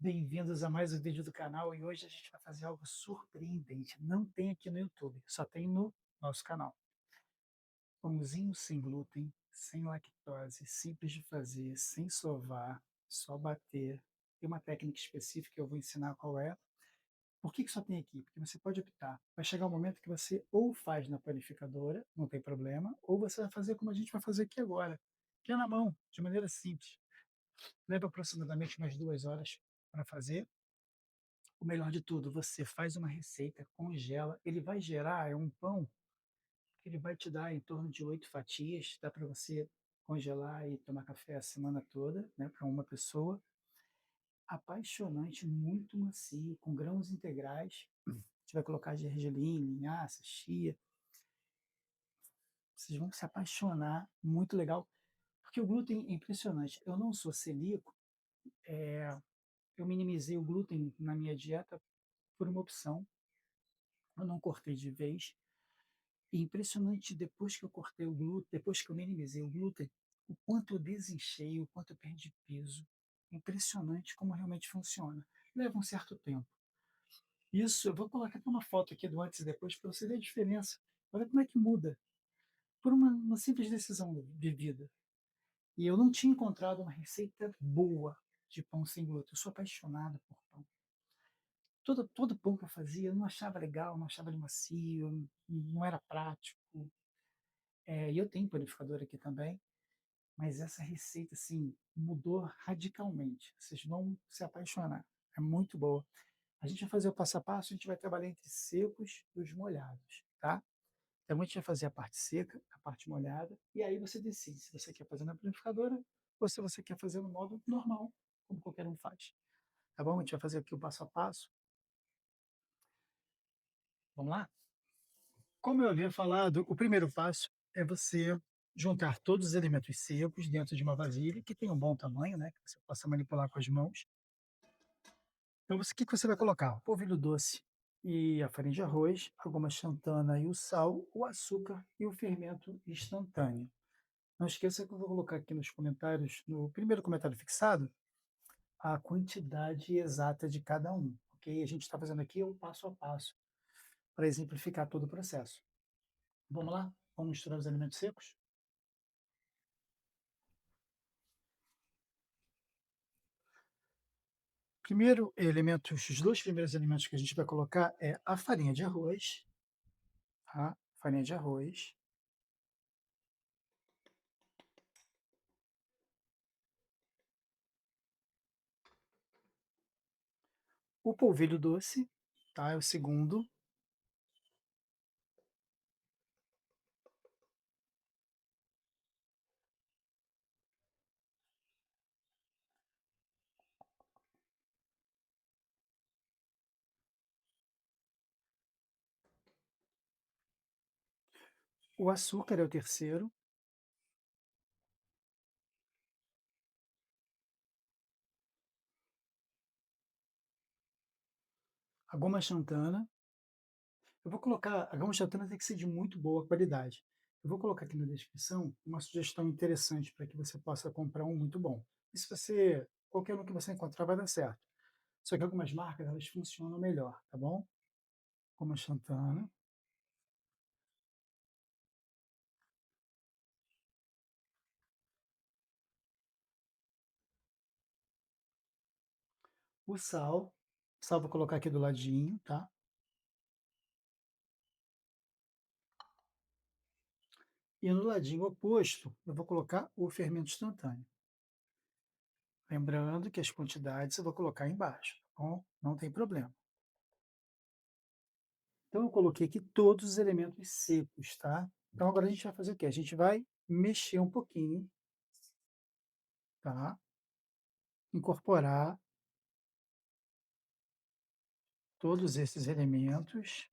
Bem-vindos a mais um vídeo do canal e hoje a gente vai fazer algo surpreendente. Não tem aqui no YouTube, só tem no nosso canal. Pãozinho sem glúten, sem lactose, simples de fazer, sem sovar, só bater. Tem uma técnica específica que eu vou ensinar qual é. Por que só tem aqui? Porque você pode optar. Vai chegar um momento que você ou faz na panificadora, não tem problema, ou você vai fazer como a gente vai fazer aqui agora, que é na mão, de maneira simples. Leva aproximadamente umas 2 horas para fazer. O melhor de tudo, você faz uma receita, congela, ele vai gerar um pão que ele vai te dar em torno de 8 fatias, dá para você congelar e tomar café a semana toda, né, para uma pessoa. Apaixonante, muito macio, com grãos integrais. A gente vai colocar gergelim, linhaça, chia. Vocês vão se apaixonar, muito legal. Porque o glúten é impressionante. Eu não sou celíaco, eu minimizei o glúten na minha dieta por uma opção. Eu não cortei de vez. E impressionante, depois que eu cortei o glúten, depois que eu minimizei o glúten, o quanto eu desinchei, o quanto eu perdi peso. Impressionante como realmente funciona. Leva um certo tempo. Isso, eu vou colocar até uma foto aqui do antes e depois para você ver a diferença. Olha como é que muda. Por uma simples decisão de vida. E eu não tinha encontrado uma receita boa de pão sem glúten. Eu sou apaixonado por pão. Todo pão que eu fazia, eu não achava legal, não achava ele macio, não era prático. E eu tenho panificador aqui também, mas essa receita, assim, mudou radicalmente. Vocês vão se apaixonar. É muito boa. A gente vai fazer o passo a passo, a gente vai trabalhar entre secos e os molhados, tá? Então a gente vai fazer a parte seca, a parte molhada, e aí você decide se você quer fazer na panificadora ou se você quer fazer no modo normal, como qualquer um faz. Tá bom? A gente vai fazer aqui o passo a passo. Vamos lá? Como eu havia falado, o primeiro passo é você juntar todos os elementos secos dentro de uma vasilha que tenha um bom tamanho, né, que você possa manipular com as mãos. Então, o que você vai colocar? O polvilho doce e a farinha de arroz, a goma xantana e o sal, o açúcar e o fermento instantâneo. Não esqueça que eu vou colocar aqui nos comentários, no primeiro comentário fixado, a quantidade exata de cada um, ok? A gente está fazendo aqui o passo a passo para exemplificar todo o processo. Vamos lá? Vamos misturar os alimentos secos? Primeiro elemento, os 2 primeiros elementos que a gente vai colocar é a farinha de arroz, tá? Farinha de arroz, o polvilho doce, tá? É o segundo, o açúcar é o terceiro, a goma xantana. Eu vou colocar, a goma xantana tem que ser de muito boa qualidade. Eu vou colocar aqui na descrição uma sugestão interessante para que você possa comprar um muito bom. E se você, qualquer um que você encontrar vai dar certo. Só que algumas marcas, elas funcionam melhor, tá bom? Goma xantana, o sal vou colocar aqui do ladinho, tá? E no ladinho oposto, eu vou colocar o fermento instantâneo. Lembrando que as quantidades eu vou colocar embaixo, tá bom? Não tem problema. Então, eu coloquei aqui todos os elementos secos, tá? Então, agora a gente vai fazer o quê? A gente vai mexer um pouquinho, tá? Incorporar todos esses elementos.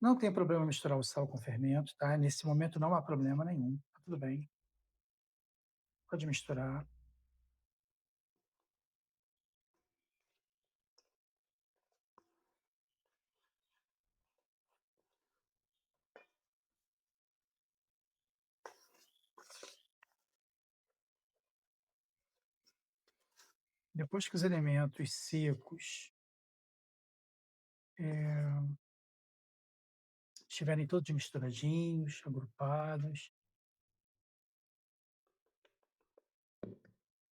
Não tem problema misturar o sal com o fermento, tá? Nesse momento não há problema nenhum, tá tudo bem. Pode misturar. Depois que os elementos secos estiverem todos misturadinhos, agrupados,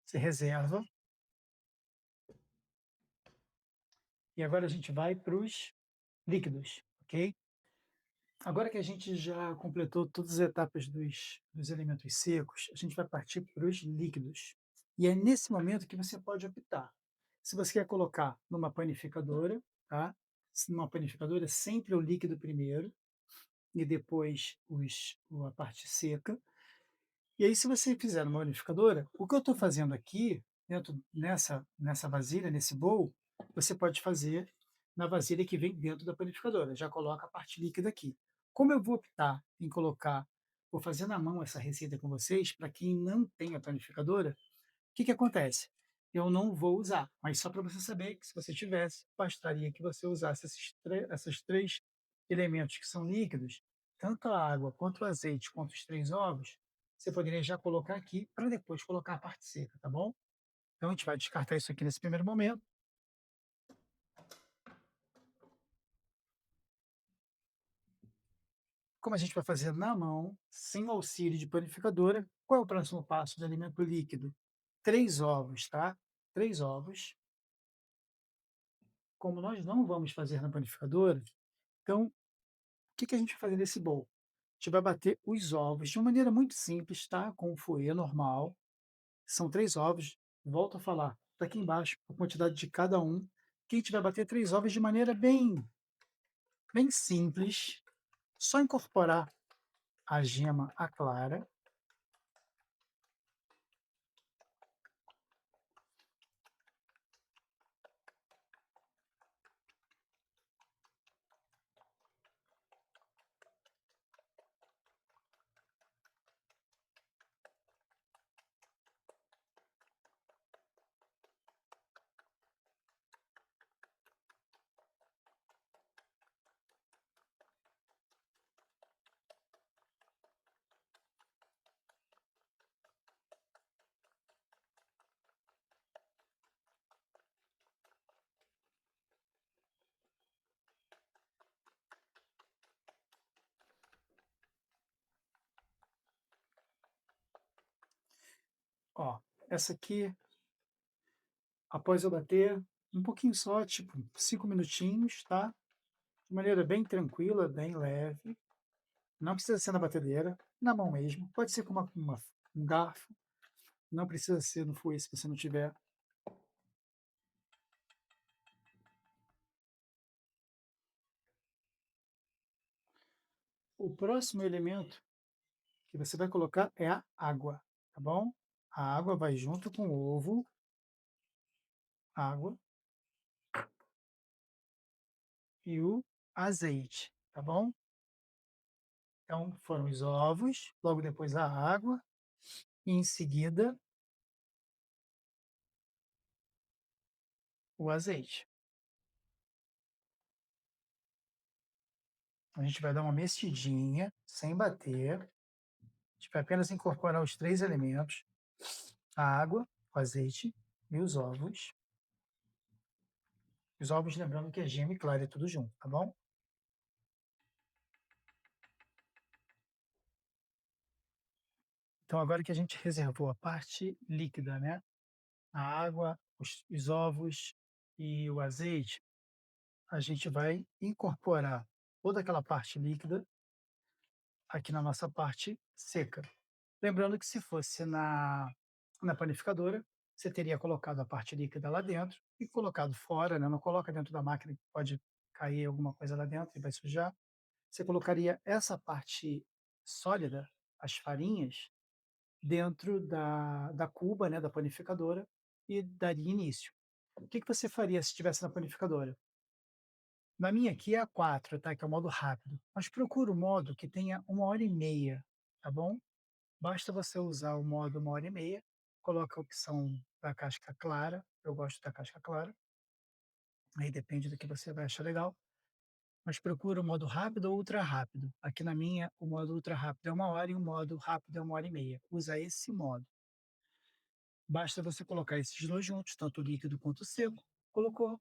você reserva. E agora a gente vai para os líquidos, ok? Agora que a gente já completou todas as etapas dos elementos secos, a gente vai partir para os líquidos. E é nesse momento que você pode optar. Se você quer colocar numa panificadora, tá? Numa panificadora, sempre o líquido primeiro e depois a parte seca. E aí, se você fizer numa panificadora, o que eu estou fazendo aqui, nessa vasilha, nesse bowl, você pode fazer na vasilha que vem dentro da panificadora. Já coloca a parte líquida aqui. Como eu vou optar em colocar, vou fazer na mão essa receita com vocês, para quem não tem a panificadora, o que que acontece? Eu não vou usar, mas só para você saber que se você tivesse, bastaria que você usasse esses três elementos que são líquidos, tanto a água, quanto o azeite, quanto os três ovos, você poderia já colocar aqui para depois colocar a parte seca, tá bom? Então a gente vai descartar isso aqui nesse primeiro momento. Como a gente vai fazer na mão, sem o auxílio de panificadora, qual é o próximo passo do alimento líquido? Três ovos, tá? Três ovos. Como nós não vamos fazer na panificadora, então o que que a gente vai fazer nesse bowl? A gente vai bater os ovos de uma maneira muito simples, tá? Com o fouet normal. São três ovos. Volto a falar, está aqui embaixo a quantidade de cada um. Que a gente vai bater três ovos de maneira bem simples. Só incorporar a gema, a clara. Ó, essa aqui, após eu bater, um pouquinho só, tipo 5 minutinhos, tá? De maneira bem tranquila, bem leve. Não precisa ser na batedeira, na mão mesmo. Pode ser com um garfo. Não precisa ser no fouet se você não tiver. O próximo elemento que você vai colocar é a água, tá bom? A água vai junto com o ovo, água e o azeite, tá bom? Então, foram os ovos, logo depois a água, e em seguida o azeite. A gente vai dar uma mexidinha, sem bater. A gente vai apenas incorporar os três elementos, a água, o azeite e os ovos. Os ovos, lembrando que é gema e clara, é tudo junto, tá bom? Então, agora que a gente reservou a parte líquida, né? A água, os ovos e o azeite, a gente vai incorporar toda aquela parte líquida aqui na nossa parte seca. Lembrando que se fosse na panificadora, você teria colocado a parte líquida lá dentro e colocado fora, né? Não coloca dentro da máquina, que pode cair alguma coisa lá dentro e vai sujar. Você colocaria essa parte sólida, as farinhas, dentro da cuba, né, da panificadora, e daria início. O que que você faria se estivesse na panificadora? Na minha aqui é a 4, tá, que é o modo rápido, mas procura o modo que tenha 1 hora e meia, tá bom? Basta você usar o modo 1 hora e meia, coloca a opção da casca clara, eu gosto da casca clara, aí depende do que você vai achar legal, mas procura o modo rápido ou ultra rápido. Aqui na minha, o modo ultra rápido é 1 hora e o modo rápido é 1 hora e meia. Usa esse modo. Basta você colocar esses 2 juntos, tanto o líquido quanto o seco, colocou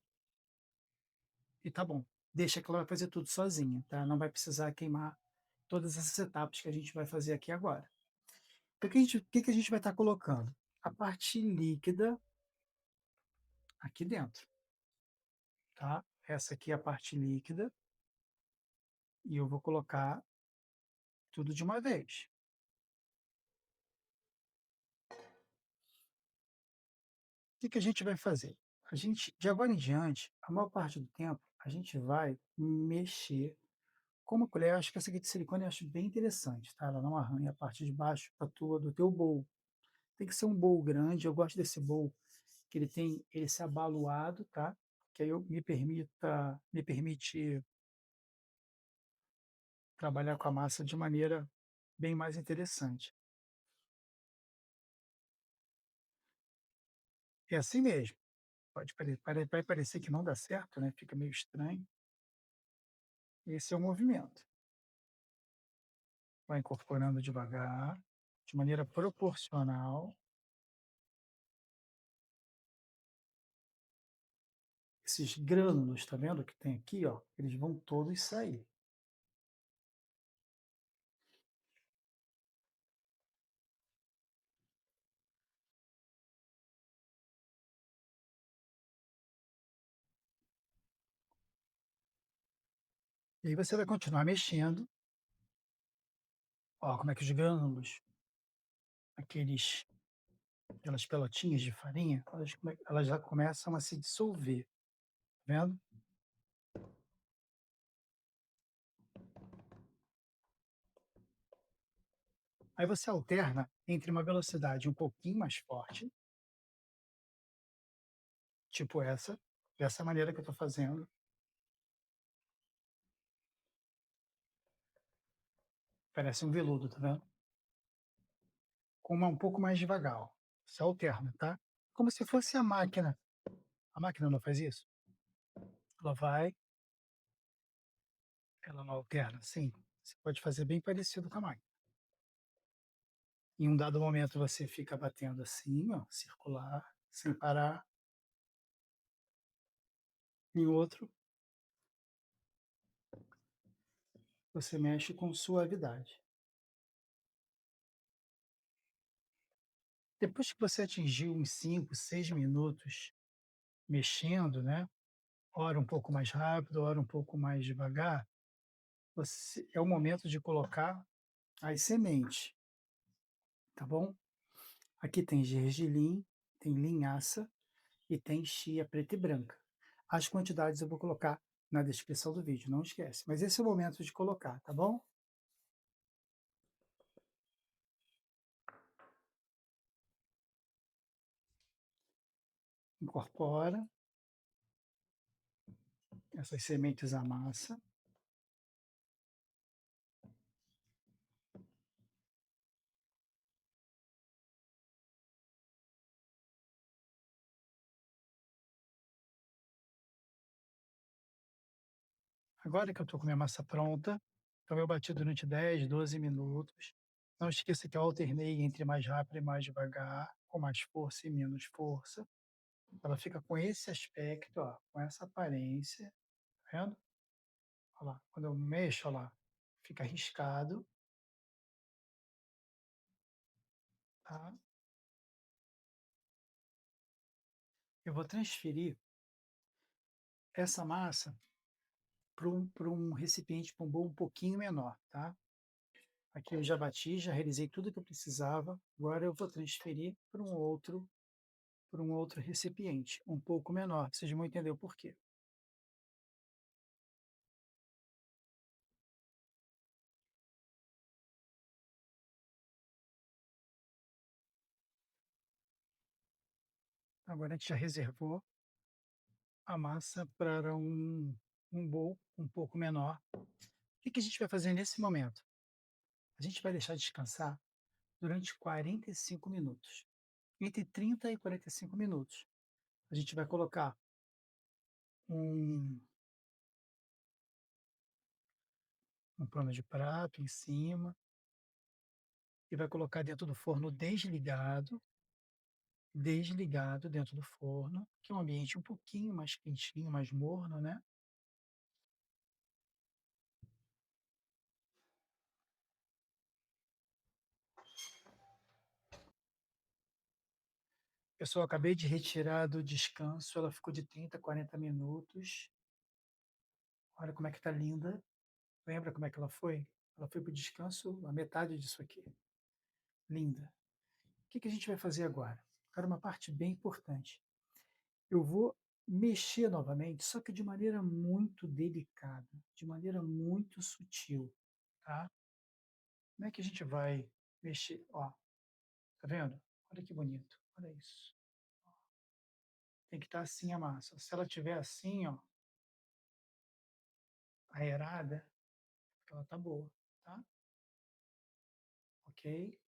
e tá bom. Deixa que ela vai fazer tudo sozinha, tá, não vai precisar queimar todas essas etapas que a gente vai fazer aqui agora. O que que a gente vai estar colocando? A parte líquida aqui dentro, tá. Essa aqui é a parte líquida e eu vou colocar tudo de uma vez. O que que a gente vai fazer? A gente, de agora em diante, a maior parte do tempo, a gente vai mexer com uma colher. Eu acho que essa aqui de silicone eu acho bem interessante, tá? Ela não arranha a parte de baixo do teu bowl. Tem que ser um bowl grande. Eu gosto desse bowl que ele tem esse abaloado, tá? Que aí me permite trabalhar com a massa de maneira bem mais interessante. É assim mesmo. Vai parecer que não dá certo, né? Fica meio estranho. Esse é o movimento. Vai incorporando devagar, de maneira proporcional. Esses grânulos, tá vendo que tem aqui, ó? Eles vão todos sair. E aí você vai continuar mexendo. Ó, como é que os grânulos, aqueles, aquelas pelotinhas de farinha, elas já começam a se dissolver, tá vendo? Aí você alterna entre uma velocidade um pouquinho mais forte, tipo essa, dessa maneira que eu estou fazendo. Parece um veludo, tá vendo? Com uma um pouco mais devagar, ó. Você alterna, tá? Como se fosse a máquina. A máquina não faz isso? Ela vai, ela não alterna? Sim. Você pode fazer bem parecido com a máquina. Em um dado momento você fica batendo assim, ó, circular, sem parar. Em outro, você mexe com suavidade. Depois que você atingiu uns 5, 6 minutos mexendo, né, ora um pouco mais rápido, ora um pouco mais devagar, é o momento de colocar as sementes, tá bom? Aqui tem gergelim, tem linhaça e tem chia preta e branca. As quantidades eu vou colocar na descrição do vídeo, não esquece. Mas esse é o momento de colocar, tá bom? Incorpora essas sementes à massa. Agora que eu estou com minha massa pronta, então eu bati durante 10, 12 minutos. Não esqueça que eu alternei entre mais rápido e mais devagar, com mais força e menos força. Ela fica com esse aspecto, ó, com essa aparência, tá vendo? Olha lá, quando eu mexo, olha lá, fica riscado, tá? Eu vou transferir essa massa para um recipiente, para um bowl um pouquinho menor, tá? Aqui eu já bati, já realizei tudo que eu precisava. Agora eu vou transferir para um outro recipiente, um pouco menor. Vocês vão entender o porquê. Agora a gente já reservou a massa para um bowl um pouco menor. O que que a gente vai fazer nesse momento? A gente vai deixar descansar durante 45 minutos. Entre 30 e 45 minutos. A gente vai colocar um, um pano de prato em cima e vai colocar dentro do forno desligado. desligado dentro do forno, que é um ambiente um pouquinho mais quentinho, mais morno, né. Pessoal, acabei de retirar do descanso, ela ficou de 30 a 40 minutos. Olha como é que tá linda. Lembra como é que ela foi? Ela foi para o descanso a metade disso aqui. Linda. O que que a gente vai fazer agora? Agora uma parte bem importante. Eu vou mexer novamente, só que de maneira muito delicada, de maneira muito sutil, tá? Como é que a gente vai mexer? Ó, tá vendo? Olha que bonito. Olha isso. Tem que estar assim a massa. Se ela tiver assim, ó, aerada, ela tá boa, tá? Ok?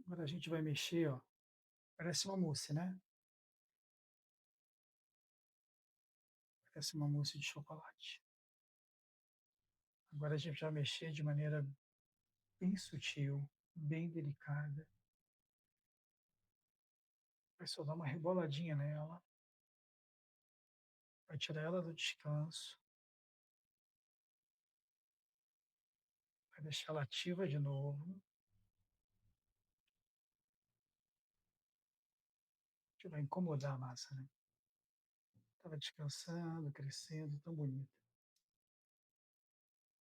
Agora a gente vai mexer, ó. Parece uma mousse, né? Parece uma mousse de chocolate. Agora a gente vai mexer de maneira bem sutil, bem delicada. Vai só dar uma reboladinha nela, vai tirar ela do descanso, vai deixar ela ativa de novo, que vai incomodar a massa, né? Estava descansando, crescendo, tão bonita.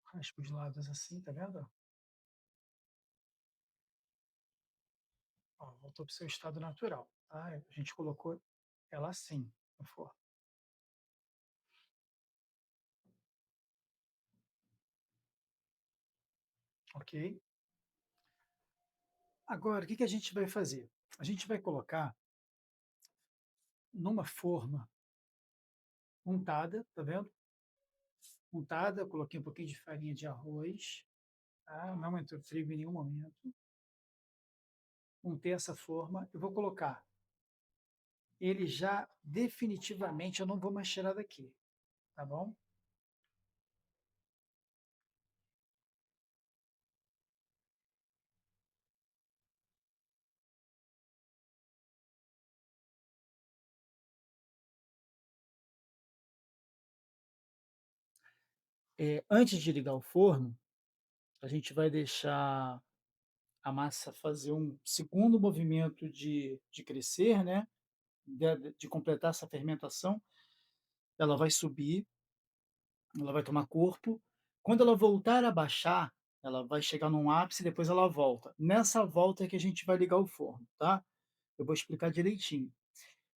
Raspa os lados assim, tá vendo? Ó, voltou para o seu estado natural, tá? A gente colocou ela assim no forno, ok? Agora, o que que a gente vai fazer? A gente vai colocar numa forma untada, tá vendo? Untada, eu coloquei um pouquinho de farinha de arroz, tá? Não entrou trigo em nenhum momento. Untei essa forma, eu vou colocar ele já definitivamente, eu não vou mais tirar daqui, tá bom? Antes de ligar o forno, a gente vai deixar a massa fazer um segundo movimento de crescer, né? De completar essa fermentação, ela vai subir, ela vai tomar corpo. Quando ela voltar a baixar, ela vai chegar num ápice, depois ela volta. Nessa volta é que a gente vai ligar o forno, tá? Eu vou explicar direitinho.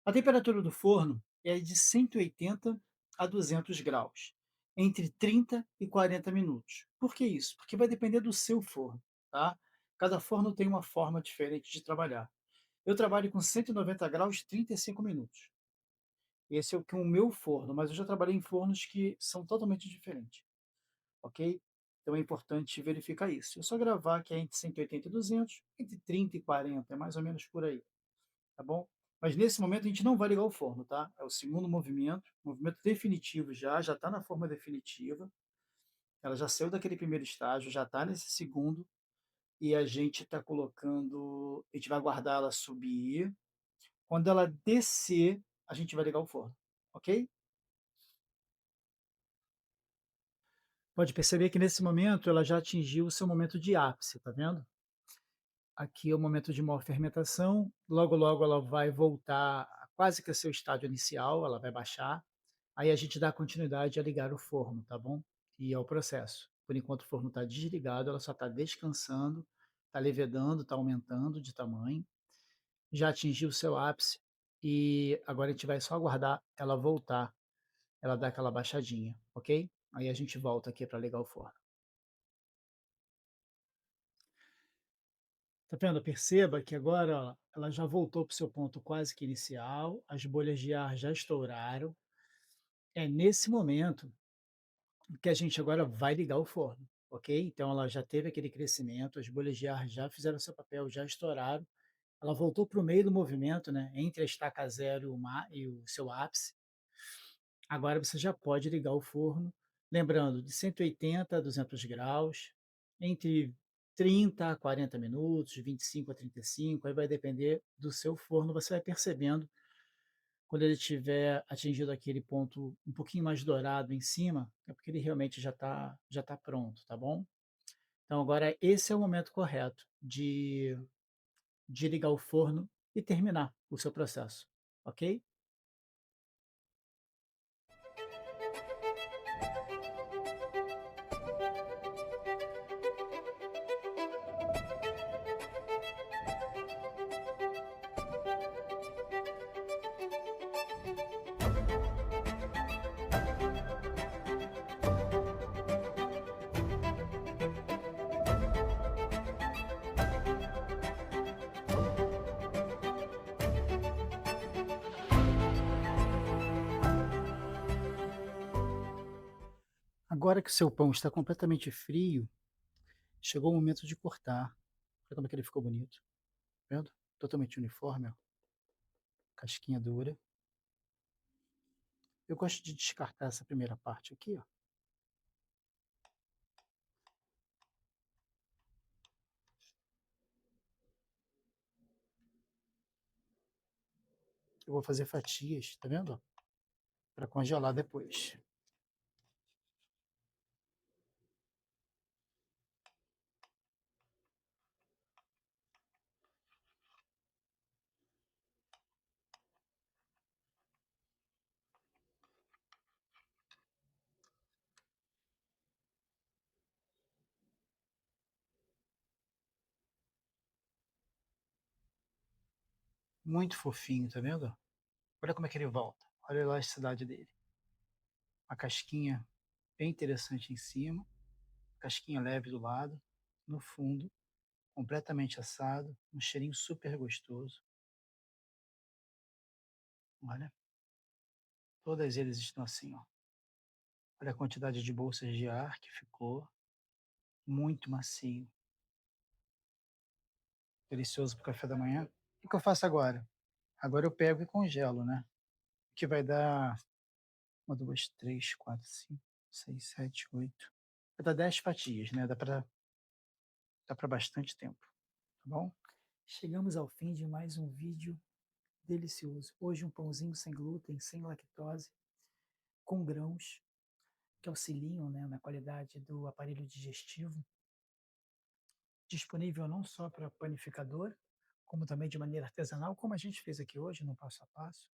A temperatura do forno é de 180 a 200 graus, entre 30 e 40 minutos. Por que isso? Porque vai depender do seu forno, tá? Cada forno tem uma forma diferente de trabalhar. Eu trabalho com 190 graus, 35 minutos. Esse é o meu forno, mas eu já trabalhei em fornos que são totalmente diferentes, ok? Então é importante verificar isso. É só gravar que é entre 180 e 200, entre 30 e 40, é mais ou menos por aí, tá bom? Mas nesse momento a gente não vai ligar o forno, tá? É o segundo movimento definitivo já está na forma definitiva. Ela já saiu daquele primeiro estágio, já está nesse segundo, e a gente está colocando, a gente vai aguardar ela subir. Quando ela descer, a gente vai ligar o forno, ok? Pode perceber que nesse momento ela já atingiu o seu momento de ápice, tá vendo? Aqui é o momento de maior fermentação, logo logo ela vai voltar a quase que a seu estágio inicial, ela vai baixar. Aí a gente dá continuidade a ligar o forno, tá bom? E ao processo. Por enquanto o forno está desligado, ela só está descansando, está levedando, está aumentando de tamanho, já atingiu o seu ápice e agora a gente vai só aguardar ela voltar, ela dar aquela baixadinha, ok? Aí a gente volta aqui para ligar o forno. Tá vendo? Perceba que agora ó, ela já voltou para o seu ponto quase que inicial, as bolhas de ar já estouraram. É nesse momento que a gente agora vai ligar o forno, ok? Então ela já teve aquele crescimento, as bolhas de ar já fizeram seu papel, já estouraram. Ela voltou para o meio do movimento, né? Entre a estaca zero e o seu ápice. Agora você já pode ligar o forno, lembrando de 180 a 200 graus, entre 30 a 40 minutos, 25 a 35, aí vai depender do seu forno, você vai percebendo quando ele tiver atingido aquele ponto um pouquinho mais dourado em cima, é porque ele realmente já tá pronto, tá bom? Então agora esse é o momento correto de ligar o forno e terminar o seu processo, ok? Agora que o seu pão está completamente frio, chegou o momento de cortar. Olha como é que ele ficou bonito, tá vendo? Totalmente uniforme, ó, casquinha dura. Eu gosto de descartar essa primeira parte aqui, ó. Eu vou fazer fatias, tá vendo? Para congelar depois. Muito fofinho, tá vendo? Olha como é que ele volta. Olha a elasticidade dele. A casquinha bem interessante em cima, casquinha leve do lado, no fundo, completamente assado, um cheirinho super gostoso. Olha, todas eles estão assim, ó. Olha a quantidade de bolsas de ar que ficou, muito macio, delicioso para o café da manhã. O que eu faço agora? Agora eu pego e congelo, né? Que vai dar uma, duas, três, quatro, cinco, seis, sete, oito. Vai dar 10 fatias, né? Dá para bastante tempo, tá bom? Chegamos ao fim de mais um vídeo delicioso. Hoje um pãozinho sem glúten, sem lactose, com grãos, que auxiliam, né, na qualidade do aparelho digestivo, disponível não só para panificador, como também de maneira artesanal, como a gente fez aqui hoje no passo a passo.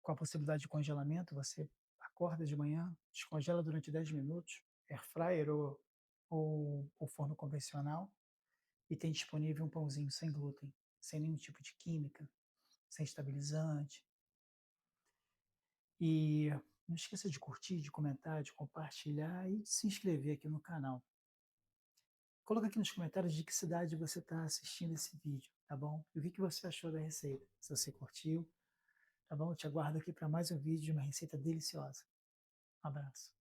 Com a possibilidade de congelamento, você acorda de manhã, descongela durante 10 minutos, air fryer ou forno convencional, e tem disponível um pãozinho sem glúten, sem nenhum tipo de química, sem estabilizante. E não esqueça de curtir, de comentar, de compartilhar e de se inscrever aqui no canal. Coloca aqui nos comentários de que cidade você está assistindo esse vídeo, tá bom? E o que você achou da receita. Se você curtiu, tá bom? Eu te aguardo aqui para mais um vídeo de uma receita deliciosa. Um abraço.